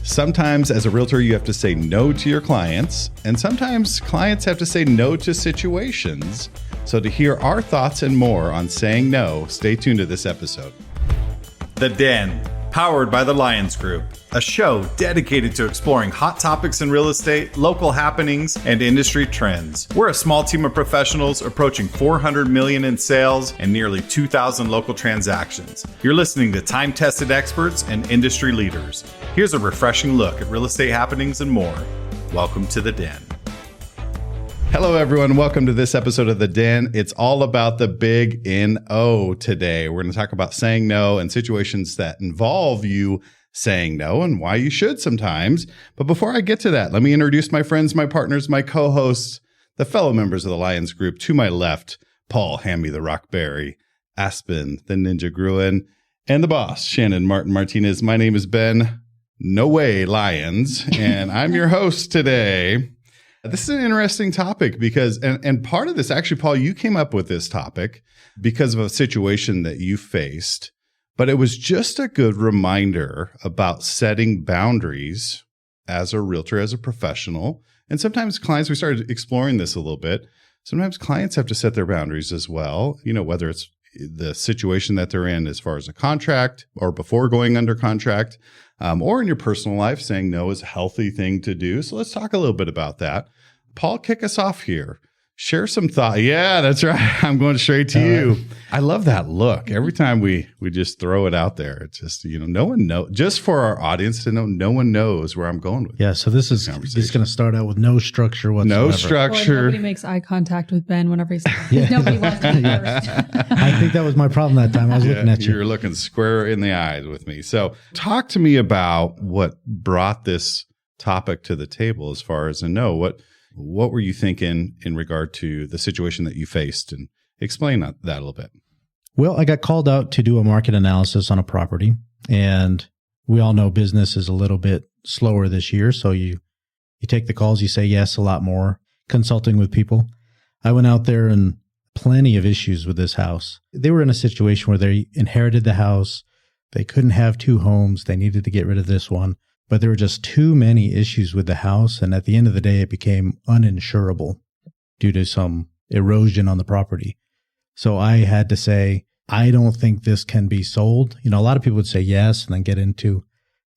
Sometimes as a realtor, you have to say no to your clients, and sometimes clients have to say no to situations. So to hear our thoughts and more on saying no, stay tuned to this episode. The Den, powered by the Lyons Group, a show dedicated to exploring hot topics in real estate, local happenings, and industry trends. We're a small team of professionals approaching $400 million in sales and nearly 2,000 local transactions. You're listening to time-tested experts and industry leaders. Here's a refreshing look at real estate happenings and more. Welcome to The Den. Hello, everyone. Welcome to this episode of The Den. It's all about the big N-O today. We're going to talk about saying no and situations that involve you saying no and why you should sometimes. But before I get to that, let me introduce my friends, my partners, my co-hosts, the fellow members of the Lyons Group. To my left, Paul, Hammy the Rockberry, Aspen, the Ninja Groen, and the boss, Shannon Martin Martinez. My name is Ben, no way Lyons, and I'm your host today. This is an interesting topic because, and part of this, actually, Paul, you came up with this topic because of a situation that you faced, but it was just a good reminder about setting boundaries as a realtor, as a professional. And sometimes clients, we started exploring this a little bit. Sometimes clients have to set their boundaries as well, you know, whether it's the situation that they're in as far as a contract or before going under contract, or in your personal life, saying no is a healthy thing to do. So let's talk a little bit about that. Paul, kick us off here. Share some thought. Yeah, that's right. I'm going straight to you. Right. I love that look. Every time we just throw it out there, it's just, you know, no one knows. Just for our audience to know, no one knows where I'm going with. Yeah. So this is going to start out with no structure whatsoever. No structure. Nobody makes eye contact with Ben whenever he's nobody wants to be first. I think that was my problem that time. I was looking at you. You were looking square in the eyes with me. So talk to me about what brought this topic to the table as far as a no. What were you thinking in regard to the situation that you faced, and explain that a little bit? Well, I got called out to do a market analysis on a property, and we all know business is a little bit slower this year. So you take the calls, you say yes, a lot more consulting with people. I went out there and plenty of issues with this house. They were in a situation where they inherited the house. They couldn't have two homes. They needed to get rid of this one. But there were just too many issues with the house. And at the end of the day, it became uninsurable due to some erosion on the property. So I had to say, I don't think this can be sold. You know, a lot of people would say yes and then get into,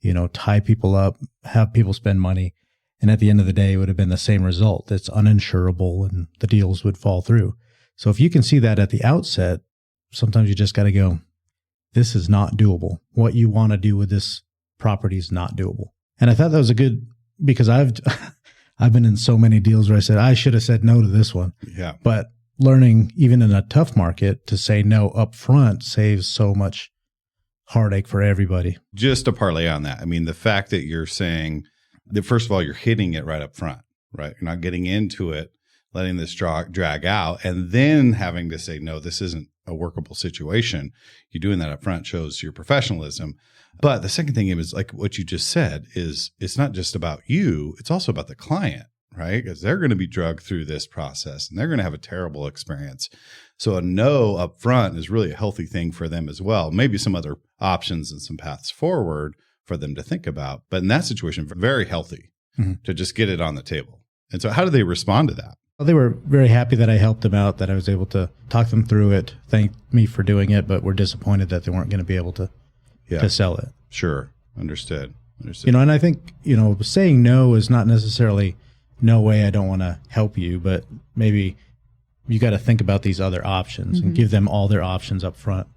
you know, tie people up, have people spend money. And at the end of the day, it would have been the same result. It's uninsurable and the deals would fall through. So if you can see that at the outset, sometimes you just got to go, this is not doable. What you want to do with this property is not doable. And I thought that was a good, because I've been in so many deals where I said, I should have said no to this one. Yeah. But learning, even in a tough market, to say no up front saves so much heartache for everybody. Just to parlay on that, I mean, the fact that you're saying that, first of all, you're hitting it right up front, right? You're not getting into it, letting this drag out, and then having to say, no, this isn't a workable situation. You doing that up front shows your professionalism. But the second thing is, like what you just said, is it's not just about you, it's also about the client, right? Because they're going to be drugged through this process and they're going to have a terrible experience. So a no up front is really a healthy thing for them as well. Maybe some other options and some paths forward for them to think about. But in that situation, very healthy to just get it on the table. And so how do they respond to that? Well, they were very happy that I helped them out, that I was able to talk them through it, thank me for doing it, but were disappointed that they weren't going to be able to sell it. Sure. Understood. You know, and I think, you know, saying no is not necessarily no way, I don't want to help you, but maybe you got to think about these other options and give them all their options up front,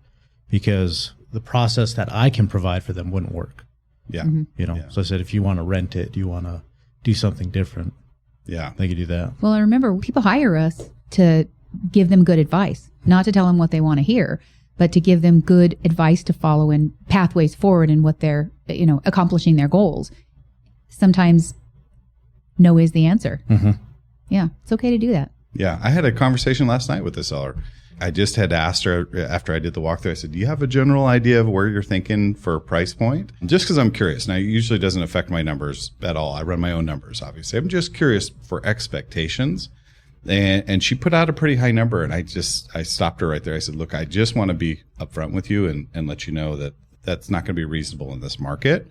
because the process that I can provide for them wouldn't work. Yeah. You know, so I said, if you want to rent it, you want to do something different. Yeah. They could do that. Well, I remember people hire us to give them good advice, not to tell them what they want to hear, but to give them good advice to follow and pathways forward in what they're, you know, accomplishing their goals. Sometimes no is the answer. Yeah, it's okay to do that. Yeah. I had a conversation last night with the seller. I just had asked her after I did the walkthrough, I said, do you have a general idea of where you're thinking for a price point? Just because I'm curious. Now, it usually doesn't affect my numbers at all. I run my own numbers, obviously. I'm just curious for expectations. And she put out a pretty high number. And I stopped her right there. I said, look, I just want to be upfront with you and let you know that that's not going to be reasonable in this market.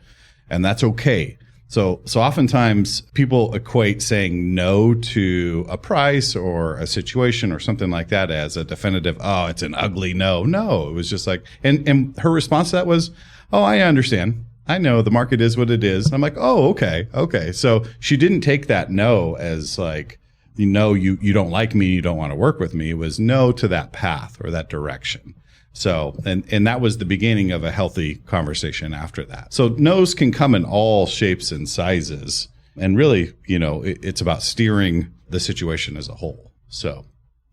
And that's okay. So oftentimes people equate saying no to a price or a situation or something like that as a definitive, oh, it's an ugly no. No, it was just like, and her response to that was, oh, I understand. I know the market is what it is. I'm like, oh, okay. So she didn't take that no as like, you don't like me, you don't want to work with me. It was no to that path or that direction. So, and that was the beginning of a healthy conversation after that. So no's can come in all shapes and sizes. And really, it's about steering the situation as a whole. So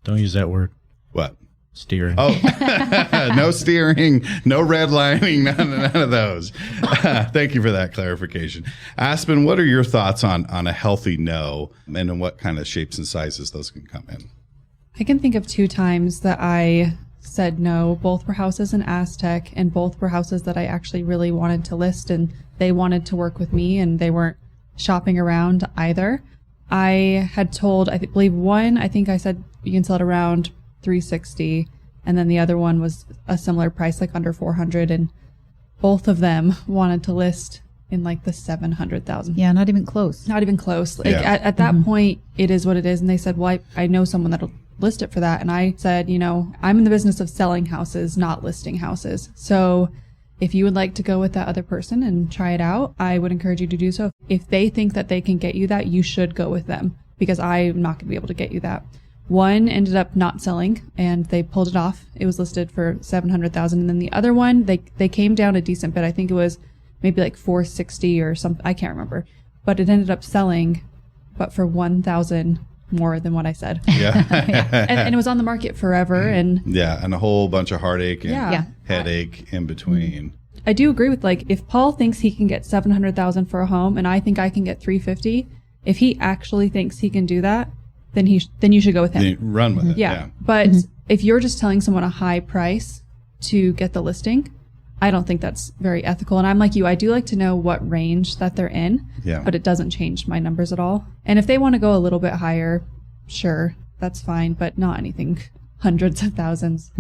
don't use that word. What? Steering. Oh, no steering, no redlining, none of those. Thank you for that clarification. Aspen, what are your thoughts on a healthy no, and in what kind of shapes and sizes those can come in? I can think of 2 times that I said no. Both were houses in Aztec, and both were houses that I actually really wanted to list, and they wanted to work with me, and they weren't shopping around either. I had told, I believe one, I think I said you can sell it around $360, and then the other one was a similar price, like under $400, and both of them wanted to list in like the $700,000. Yeah, not even close. Not even close. Like at that point, it is what it is. And they said, well, I know someone that'll list it for that. And I said, I'm in the business of selling houses, not listing houses. So if you would like to go with that other person and try it out, I would encourage you to do so. If they think that they can get you that, you should go with them, because I'm not going to be able to get you that. One ended up not selling, and they pulled it off. It was listed for $700,000. And then the other one, they came down a decent bit. I think it was maybe like $460 or something. I can't remember, but it ended up selling, but for $1,000 more than what I said. Yeah. and it was on the market forever. And and a whole bunch of heartache and headache in between. I do agree with, like, if Paul thinks he can get $700,000 for a home and I think I can get $350, if he actually thinks he can do that, then you should go with him. Then run with it. Yeah. But if you're just telling someone a high price to get the listing, I don't think that's very ethical. And I'm like you, I do like to know what range that they're in, but it doesn't change my numbers at all. And if they want to go a little bit higher, sure, that's fine, but not anything hundreds of thousands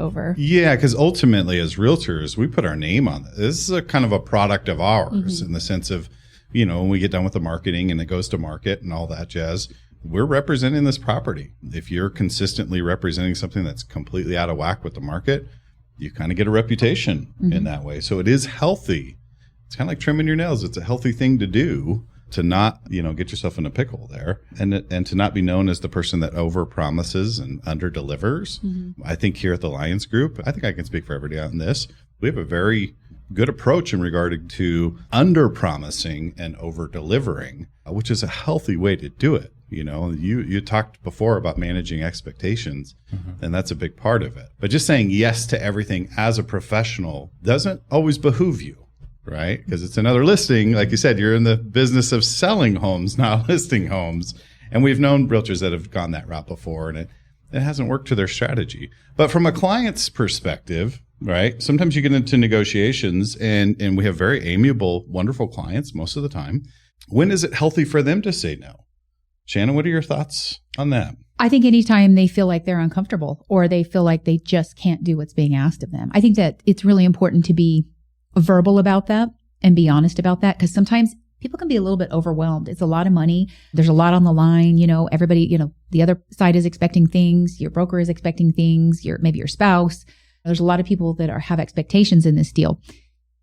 over. Yeah, because ultimately as realtors, we put our name on this. This is a kind of a product of ours in the sense of, when we get done with the marketing and it goes to market and all that jazz, we're representing this property. If you're consistently representing something that's completely out of whack with the market, you kind of get a reputation in that way. So it is healthy. It's kind of like trimming your nails. It's a healthy thing to do, to not, get yourself in a pickle there, and to not be known as the person that over promises and under delivers. I think here at the Lyons Group, I think I can speak for everybody on this, we have a very good approach in regard to under promising and over delivering, which is a healthy way to do it. You talked before about managing expectations, and that's a big part of it. But just saying yes to everything as a professional doesn't always behoove you, right? Because it's another listing. Like you said, you're in the business of selling homes, not listing homes. And we've known realtors that have gone that route before, and it hasn't worked to their strategy. But from a client's perspective, right, sometimes you get into negotiations, and we have very amiable, wonderful clients most of the time. When is it healthy for them to say no? Shannon, what are your thoughts on that? I think anytime they feel like they're uncomfortable or they feel like they just can't do what's being asked of them, I think that it's really important to be verbal about that and be honest about that, because sometimes people can be a little bit overwhelmed. It's a lot of money. There's a lot on the line. Everybody, the other side is expecting things. Your broker is expecting things. Maybe your spouse. There's a lot of people that have expectations in this deal.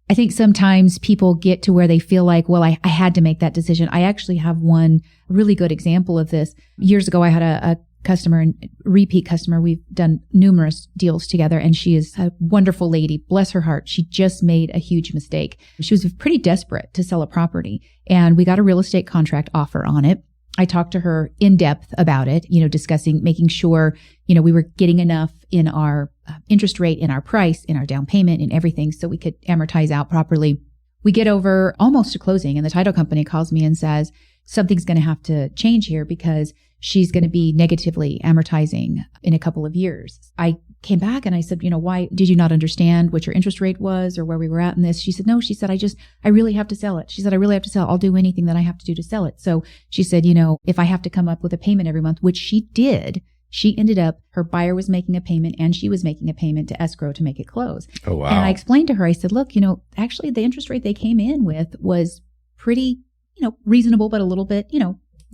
I think sometimes people get to where they feel like, well, I had to make that decision. I actually have one really good example of this. Years ago, I had a customer, repeat customer. We've done numerous deals together, and she is a wonderful lady. Bless her heart. She just made a huge mistake. She was pretty desperate to sell a property, and we got a real estate contract offer on it. I talked to her in depth about it, discussing, making sure, we were getting enough in our interest rate, in our price, in our down payment, in everything, so we could amortize out properly. We get over almost to closing, and the title company calls me and says, something's going to have to change here because she's going to be negatively amortizing in a couple of years. I came back and I said, why did you not understand what your interest rate was or where we were at in this? She said, no, she said, I really have to sell it. She said, I really have to sell it. I'll do anything that I have to do to sell it. So she said, if I have to come up with a payment every month, which she did, she ended up, her buyer was making a payment and she was making a payment to escrow to make it close. Oh, wow. And I explained to her, I said, look, actually the interest rate they came in with was pretty reasonable, but a little bit,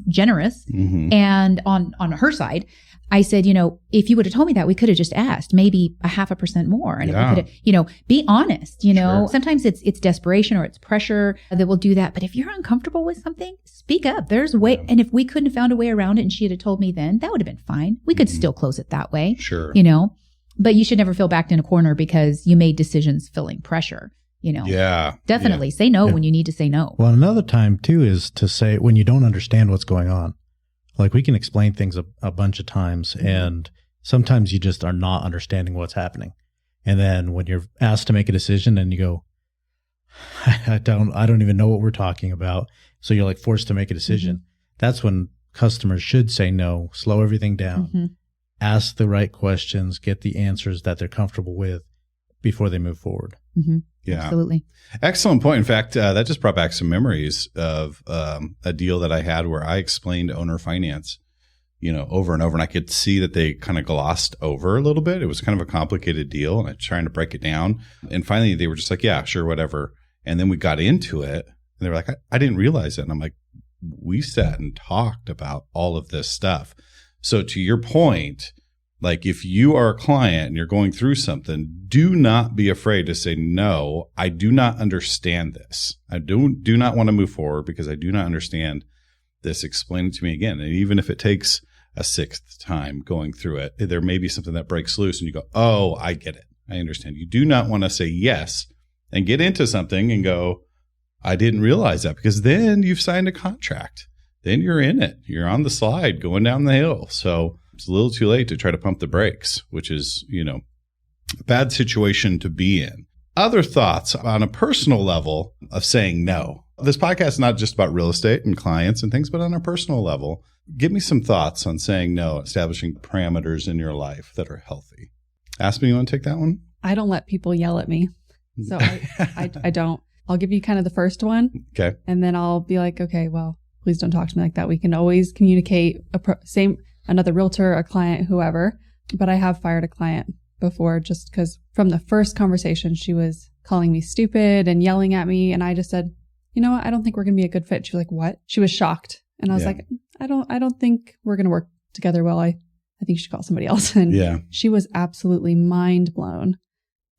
generous. Mm-hmm. And on her side, I said, if you would have told me that, we could have just asked maybe 0.5% more. And if we could have, be honest, Sure. sometimes it's desperation or it's pressure that will do that. But if you're uncomfortable with something, speak up. There's a way. Yeah. And if we couldn't have found a way around it and she had told me then, that would have been fine. We could still close it that way, Sure. but you should never feel backed in a corner because you made decisions feeling pressure, Yeah. Definitely say no when you need to say no. Well, another time too is to say when you don't understand what's going on. Like we can explain things a bunch of times, and sometimes you just are not understanding what's happening. And then when you're asked to make a decision and you go, I don't even know what we're talking about. So you're like forced to make a decision. That's when customers should say no, slow everything down, ask the right questions, get the answers that they're comfortable with before they move forward. Yeah. Absolutely. Excellent point. In fact, that just brought back some memories of a deal that I had where I explained owner finance, over and over. And I could see that they kind of glossed over a little bit. It was kind of a complicated deal, and I was trying to break it down. And finally, they were just like, yeah, sure, whatever. And then we got into it, and they were like, I didn't realize it. And I'm like, we sat and talked about all of this stuff. So to your point, like if you are a client and you're going through something, do not be afraid to say, no, I do not understand this. I do not want to move forward because I do not understand this. Explain it to me again. And even if it takes a sixth time going through it, there may be something that breaks loose and you go, oh, I get it. I understand. You do not want to say yes and get into something and go, I didn't realize that, because then you've signed a contract. Then you're in it. You're on the slide going down the hill. So it's a little too late to try to pump the brakes, which is, a bad situation to be in. Other thoughts on a personal level of saying no. This podcast is not just about real estate and clients and things, but on a personal level, give me some thoughts on saying no, establishing parameters in your life that are healthy. Aspen, you want to take that one? I don't let people yell at me. So I don't. I'll give you kind of the first one. Okay. And then I'll be like, okay, well, please don't talk to me like that. We can always communicate another realtor, a client, whoever. But I have fired a client before just because from the first conversation, she was calling me stupid and yelling at me. And I just said, you know what? I don't think we're going to be a good fit. She was like, what? She was shocked. And I was like, I don't think we're going to work together well. I think you should call somebody else. And she was absolutely mind blown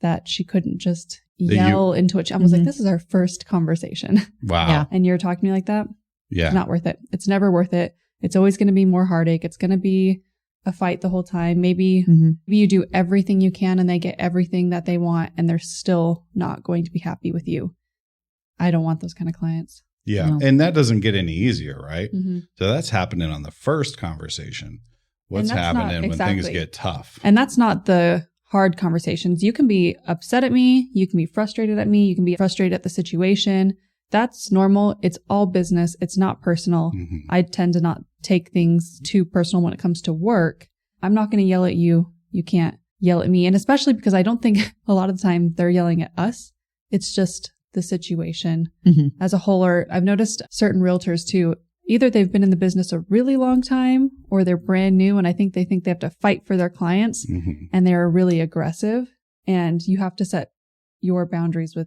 that she couldn't just yell into it. I was like, this is our first conversation. Wow. Yeah. And you're talking to me like that? Yeah. It's not worth it. It's never worth it. It's always going to be more heartache. It's going to be a fight the whole time. Maybe you do everything you can and they get everything that they want and they're still not going to be happy with you. I don't want those kind of clients. Yeah. No. And that doesn't get any easier, right? Mm-hmm. So that's happening on the first conversation. What's And that's not- happening when things exactly. get tough? And that's not the hard conversations. You can be upset at me. You can be frustrated at me. You can be frustrated at the situation. That's normal. It's all business. It's not personal. Mm-hmm. I tend to not take things too personal when it comes to work. I'm not going to yell at you. You can't yell at me. And especially because I don't think a lot of the time they're yelling at us. It's just the situation as a whole. Or I've noticed certain realtors too, either they've been in the business a really long time or they're brand new. And I think they have to fight for their clients and they're really aggressive. And you have to set your boundaries with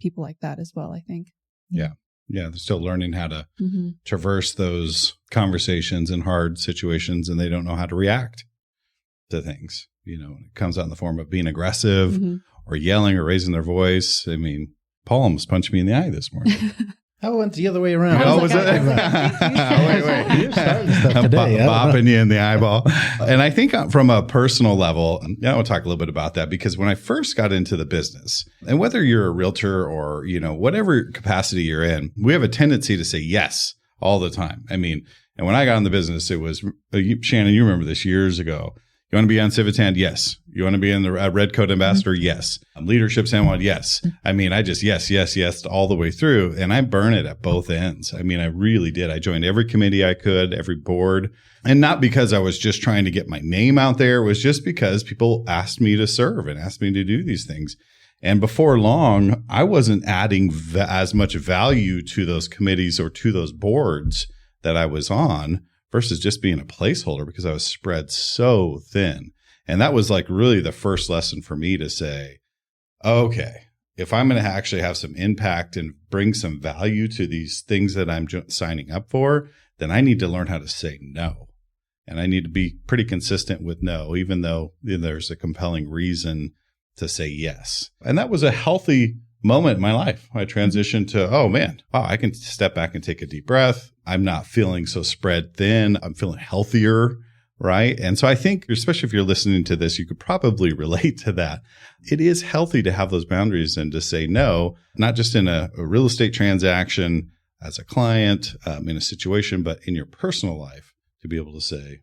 people like that as well, I think. Yeah. Yeah. They're still learning how to traverse those conversations in hard situations, and they don't know how to react to things. You know, it comes out in the form of being aggressive or yelling or raising their voice. I mean, Paul almost punched me in the eye this morning. How went the other way around? Oh, was it? Wait. You're starting stuff today. Bopping you in the eyeball. And I think from a personal level, I want to talk a little bit about that, because when I first got into the business, and whether you're a realtor or, you know, whatever capacity you're in, we have a tendency to say yes all the time. I mean, and when I got in the business, it was, Shannon, you remember this years ago. You want to be on Civitan? Yes. You want to be in the Red Coat Ambassador? Yes. Leadership San Juan? Yes. I mean, I just yes all the way through, and I burn it at both ends. I mean, I really did. I joined every committee I could, every board, and not because I was just trying to get my name out there. It was just because people asked me to serve and asked me to do these things. And before long, I wasn't adding as much value to those committees or to those boards that I was on, versus just being a placeholder, because I was spread so thin. And that was like really the first lesson for me to say, okay, if I'm going to actually have some impact and bring some value to these things that I'm signing up for, then I need to learn how to say no. And I need to be pretty consistent with no, even though there's a compelling reason to say yes. And that was a healthy moment in my life. I transitioned to, oh man, wow, I can step back and take a deep breath. I'm not feeling so spread thin. I'm feeling healthier, right? And so I think, especially if you're listening to this, you could probably relate to that. It is healthy to have those boundaries and to say no, not just in a real estate transaction as a client, in a situation, but in your personal life, to be able to say,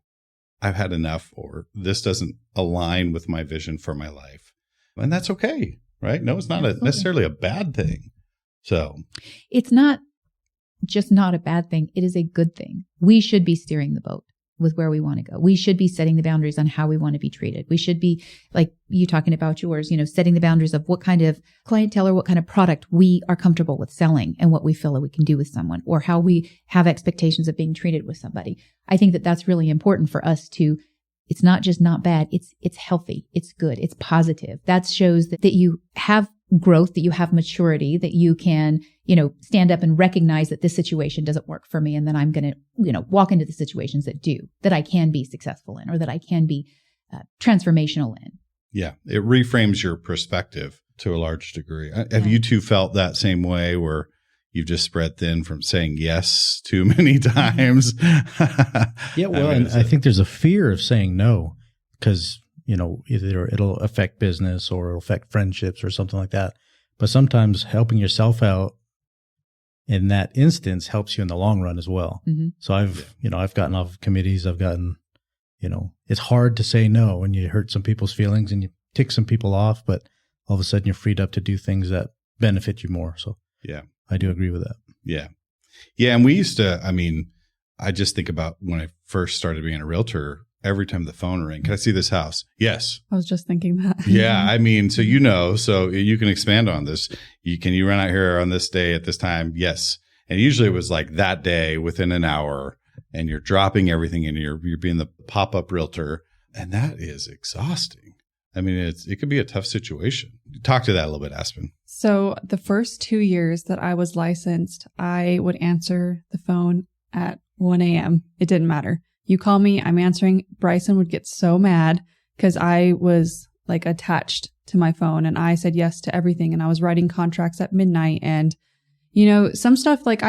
I've had enough, or this doesn't align with my vision for my life. And that's okay, right? No, it's not necessarily a bad thing. So it's not just not a bad thing. It is a good thing. We should be steering the boat with where we want to go. We should be setting the boundaries on how we want to be treated. We should be, like you talking about yours, setting the boundaries of what kind of clientele or what kind of product we are comfortable with selling and what we feel that we can do with someone, or how we have expectations of being treated with somebody. I think that that's really important for us to, it's not just not bad. It's healthy. It's good. It's positive. That shows that you have growth, that you have maturity, that you can, stand up and recognize that this situation doesn't work for me. And then I'm going to, walk into the situations that do, that I can be successful in, or that I can be transformational in. Yeah. It reframes your perspective to a large degree. Have you two felt that same way, where you've just spread thin from saying yes too many times? Yeah. Well, and I think there's a fear of saying no, because, either it'll affect business or it'll affect friendships or something like that. But sometimes helping yourself out in that instance helps you in the long run as well. Mm-hmm. So I've gotten off committees. I've gotten, it's hard to say no when you hurt some people's feelings and you tick some people off, but all of a sudden you're freed up to do things that benefit you more. So yeah, I do agree with that. Yeah. Yeah. And we used to, I just think about when I first started being a realtor, every time the phone rang, can I see this house? Yes. I was just thinking that. Yeah. So you can expand on this. Can you run out here on this day at this time? Yes. And usually it was like that day within an hour, and you're dropping everything and you're being the pop-up realtor. And that is exhausting. It could be a tough situation. Talk to that a little bit, Aspen. So the first 2 years that I was licensed, I would answer the phone at 1 a.m. It didn't matter. You call me, I'm answering. Bryson would get so mad because I was like attached to my phone and I said yes to everything. And I was writing contracts at midnight. And, some stuff like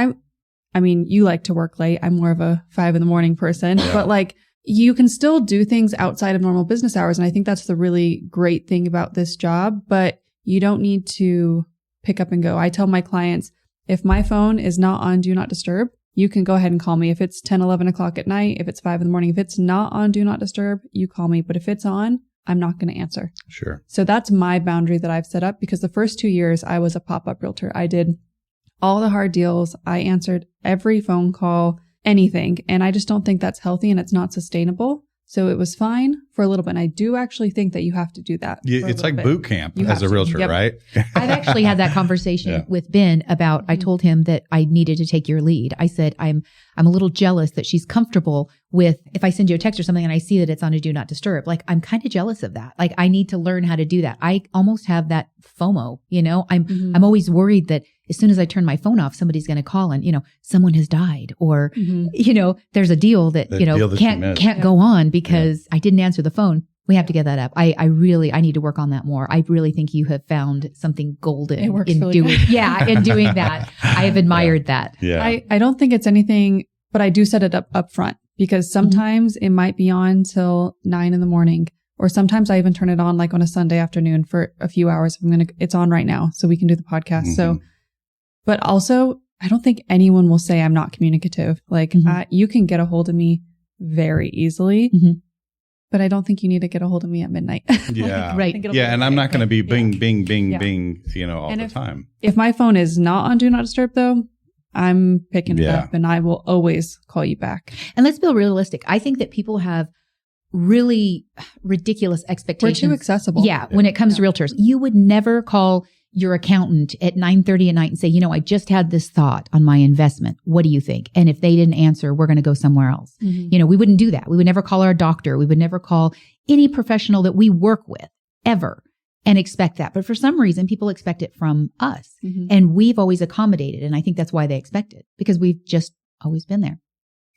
you like to work late. I'm more of a 5 a.m. person, yeah. But like you can still do things outside of normal business hours. And I think that's the really great thing about this job, but you don't need to pick up and go. I tell my clients, if my phone is not on Do Not Disturb, you can go ahead and call me. If it's 10, 11 o'clock at night, if it's 5 a.m, if it's not on Do Not Disturb, you call me. But if it's on, I'm not going to answer. Sure. So that's my boundary that I've set up, because the first 2 years I was a pop-up realtor. I did all the hard deals. I answered every phone call, anything. And I just don't think that's healthy and it's not sustainable. So it was fine for a little bit. And I do actually think that you have to do that. It's like boot camp as a realtor, yep. Right? I've actually had that conversation with Ben about, I told him that I needed to take your lead. I said, I'm a little jealous that she's comfortable with, if I send you a text or something and I see that it's on a Do Not Disturb, like I'm kind of jealous of that. Like I need to learn how to do that. I almost have that FOMO, I'm always worried that as soon as I turn my phone off, somebody's going to call and, someone has died, or, there's a deal that, can't go on because I didn't answer the phone. We have to get that up. I need to work on that more. I really think you have found something golden in doing that. I have admired that. Yeah. I don't think it's anything, but I do set it up front, because sometimes it might be on till 9 a.m, or sometimes I even turn it on like on a Sunday afternoon for a few hours. It's on right now so we can do the podcast. Mm-hmm. So, but also I don't think anyone will say I'm not communicative. Like you can get a hold of me very easily. Mm-hmm. But I don't think you need to get a hold of me at midnight. Yeah. Right. Yeah. And I'm not going to be bing, bing, bing, all the time. If my phone is not on Do Not Disturb though, I'm picking it up and I will always call you back. And let's be realistic. I think that people have really ridiculous expectations. We're too accessible. Yeah. When it comes to realtors, you would never call your accountant at 9:30 at night and say, I just had this thought on my investment. What do you think? And if they didn't answer, we're going to go somewhere else. Mm-hmm. We wouldn't do that. We would never call our doctor. We would never call any professional that we work with ever and expect that. But for some reason, people expect it from us. Mm-hmm. And we've always accommodated. And I think that's why they expect it, because we've just always been there.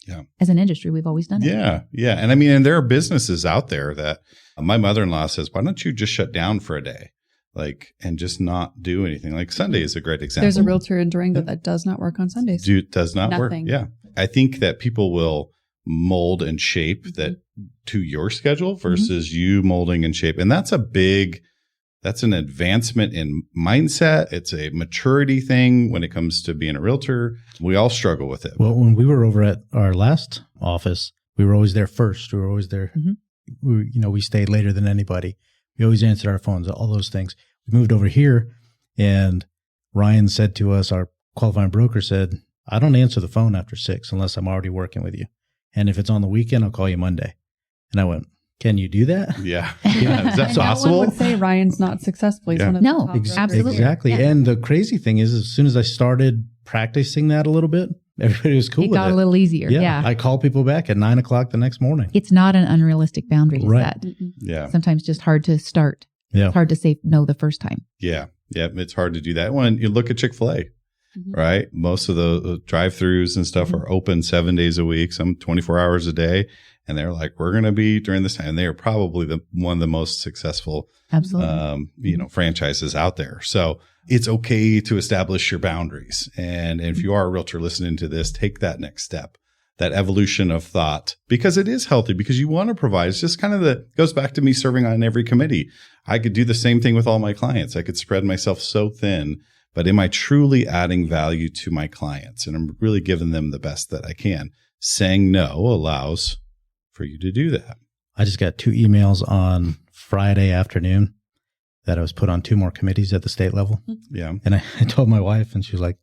Yeah. As an industry, we've always done it. Yeah. Yeah. And I mean, and there are businesses out there that my mother-in-law says, why don't you just shut down for a day? Like, and just not do anything. Like Sunday is a great example. There's a realtor in Durango that does not work on Sundays. Does not Nothing. work. Yeah. I think that people will mold and shape Mm-hmm. that to your schedule versus you molding and shape. And that's an advancement in mindset. It's a maturity thing when it comes to being a realtor. We all struggle with it. Well, when we were over at our last office, we were always there first. We were always there. Mm-hmm. We stayed later than anybody. We always answered our phones, all those things. We moved over here, and Ryan said to us, our qualifying broker said, I don't answer the phone after 6 unless I'm already working with you. And if it's on the weekend, I'll call you Monday. And I went, can you do that? Yeah. Yeah. Is that And no possible? one would say Ryan's not successful. He's Yeah. one of No, the top brokers. absolutely. Exactly. Yeah. And the crazy thing is, as soon as I started practicing that a little bit, everybody was cool It with got it. a little easier. Yeah. I call people back at 9 o'clock the next morning. It's not an unrealistic boundary to Right. set. Mm-mm. Yeah. Sometimes just hard to start. Yeah. It's hard to say no the first time. Yeah. Yeah. It's hard to do that. When you look at Chick-fil-A, Mhm. right? Most of the drive-throughs and stuff are open 7 days a week, some 24 hours a day. And they're like, we're going to be during this time. And they are probably one of the most successful, Absolutely. franchises out there. So it's okay to establish your boundaries. And if you are a realtor listening to this, take that next step, that evolution of thought, because it is healthy, because you want to provide. It's just kind of goes back to me serving on every committee. I could do the same thing with all my clients. I could spread myself so thin, but am I truly adding value to my clients? And I'm really giving them the best that I can. Saying no allows for you to do that. I just got 2 emails on Friday afternoon that I was put on 2 more committees at the state level. Yeah. And I told my wife, and she was like,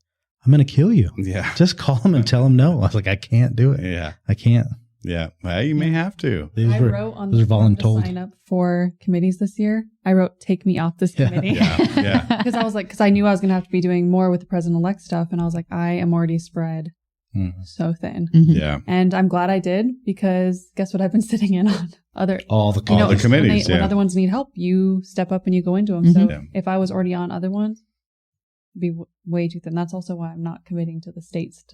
I'm going to kill you. Yeah. Just call them and tell them no. I was like, I can't do it. Yeah. I can't. Yeah. Well, you may have to. These I were, wrote on those the are form to voluntold. sign up for committees this year. I wrote, take me off this Yeah. committee. Yeah. Yeah. Because I was like, because I knew I was going to have to be doing more with the president-elect stuff. And I was like, I am already spread Mhm. so thin. Mhm. Yeah. And I'm glad I did, because guess what I've been sitting in on? All the All the committees. committees, when yeah. other ones need help, you step up and you go into them. Mhm. So Yeah. if I was already on other ones, it'd be way too thin. That's also why I'm not committing to the state's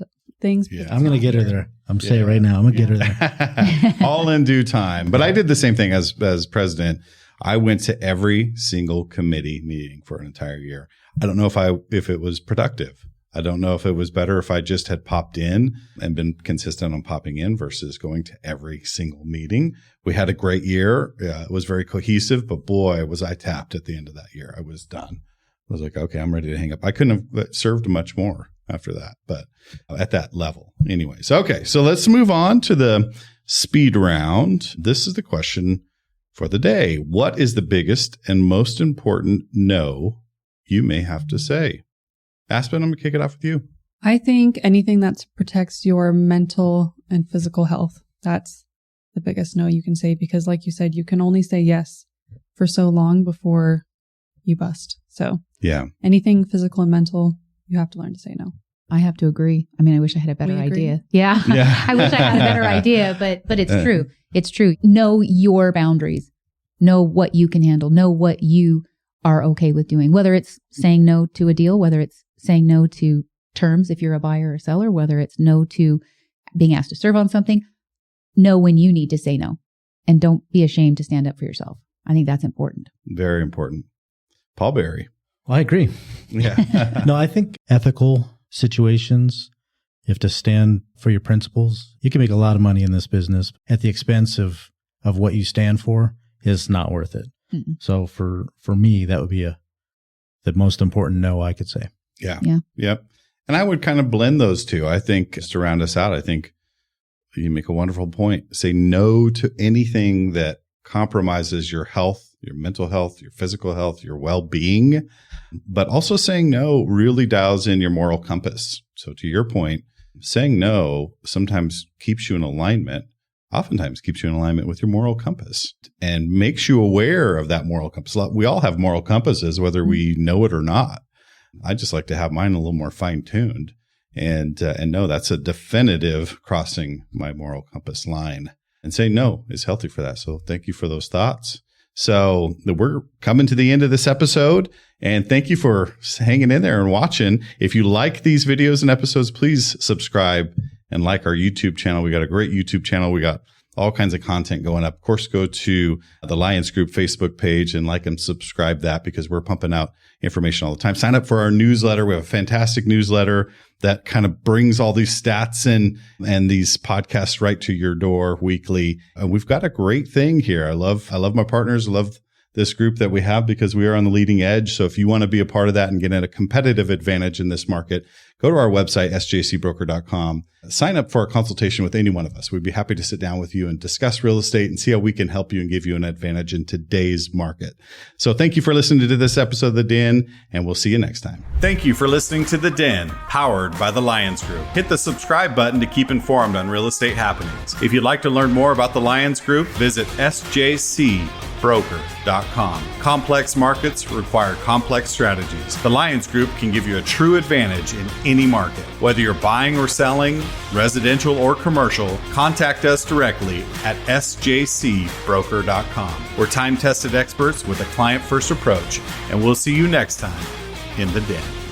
things. because Yeah. it's I'm going to not get her here. there. I'm saying it right now. I'm going to get her there. All in due time. But I did the same thing as president. I went to every single committee meeting for an entire year. I don't know if it was productive. I don't know if it was better if I just had popped in and been consistent on popping in versus going to every single meeting. We had a great year. It was very cohesive, but boy, was I tapped at the end of that year. I was done. I was like, okay, I'm ready to hang up. I couldn't have served much more after that, but at that level anyways. Okay. So let's move on to the speed round. This is the question for the day. What is the biggest and most important no you may have to say? Aspen, I'm going to kick it off with you. I think anything that protects your mental and physical health, that's the biggest no you can say, because like you said, you can only say yes for so long before you bust. So Yeah. anything physical and mental, you have to learn to say no. I have to agree. I mean, I wish I had a better We agree. idea. Yeah. Yeah. I wish I had a better idea, but it's true. It's true. Know your boundaries. Know what you can handle. Know what you are okay with doing, whether it's saying no to a deal, whether it's saying no to terms if you're a buyer or seller, whether it's no to being asked to serve on something. Know when you need to say no, and don't be ashamed to stand up for yourself. I think that's important. Very important. Paul Berry. Well, I agree. Yeah. No, I think ethical situations, you have to stand for your principles. You can make a lot of money in this business at the expense of what you stand for is not worth it. Mm-mm. So for me, that would be the most important no I could say. Yeah. Yeah. Yep. And I would kind of blend those two. I think just to round us out, I think you make a wonderful point. Say no to anything that compromises your health, your mental health, your physical health, your well-being, but also saying no really dials in your moral compass. So to your point, saying no sometimes keeps you in alignment, oftentimes keeps you in alignment with your moral compass and makes you aware of that moral compass. We all have moral compasses, whether we know it or not. I just like to have mine a little more fine-tuned and know that's a definitive crossing my moral compass line. And saying no is healthy for that. So thank you for those thoughts. So we're coming to the end of this episode, and thank you for hanging in there and watching. If you like these videos and episodes, please subscribe and like our YouTube channel. We got a great YouTube channel. We got all kinds of content going up. Of course, go to the Lyons Group Facebook page and like and subscribe that, because we're pumping out information all the time. Sign up for our newsletter. We have a fantastic newsletter that kind of brings all these stats and these podcasts right to your door weekly. And we've got a great thing here. I love my partners. I love this group that we have, because we are on the leading edge. So if you want to be a part of that and get a competitive advantage in this market, go to our website, sjcbroker.com. Sign up for a consultation with any one of us. We'd be happy to sit down with you and discuss real estate and see how we can help you and give you an advantage in today's market. So thank you for listening to this episode of The Den, and we'll see you next time. Thank you for listening to The Den, powered by the Lyons Group. Hit the subscribe button to keep informed on real estate happenings. If you'd like to learn more about the Lyons Group, visit sjcbroker.com. Complex markets require complex strategies. The Lyons Group can give you a true advantage in any market. Whether you're buying or selling, residential or commercial, contact us directly at sjcbroker.com. We're time-tested experts with a client-first approach, and we'll see you next time in The Den.